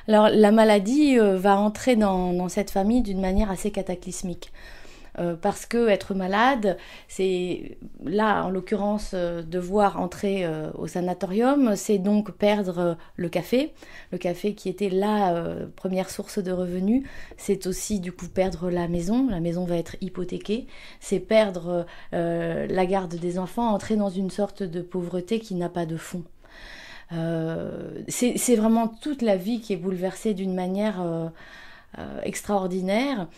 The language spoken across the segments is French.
Alors, la maladie va entrer dans cette famille d'une manière assez cataclysmique. Parce que être malade, c'est là en l'occurrence devoir entrer au sanatorium, c'est donc perdre le café qui était la première source de revenus, c'est aussi du coup perdre la maison va être hypothéquée, c'est perdre la garde des enfants, entrer dans une sorte de pauvreté qui n'a pas de fond. C'est vraiment toute la vie qui est bouleversée d'une manière extraordinaire.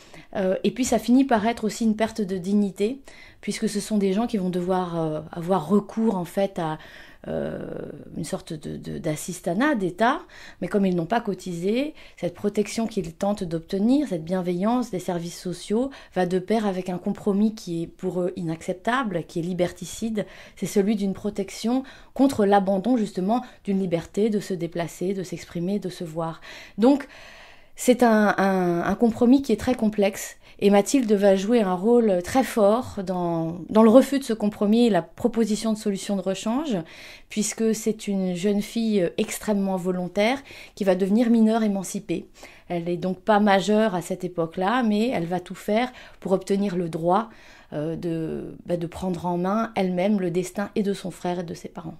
Et puis ça finit par être aussi une perte de dignité, puisque ce sont des gens qui vont devoir avoir recours en fait à une sorte d'assistanat d'État, mais comme ils n'ont pas cotisé, cette protection qu'ils tentent d'obtenir, cette bienveillance des services sociaux, va de pair avec un compromis qui est pour eux inacceptable, qui est liberticide, c'est celui d'une protection contre l'abandon justement d'une liberté de se déplacer, de s'exprimer, de se voir. Donc c'est un compromis qui est très complexe et Mathilde va jouer un rôle très fort dans le refus de ce compromis et la proposition de solutions de rechange, puisque c'est une jeune fille extrêmement volontaire qui va devenir mineure émancipée. Elle n'est donc pas majeure à cette époque-là, mais elle va tout faire pour obtenir le droit de prendre en main elle-même le destin et de son frère et de ses parents.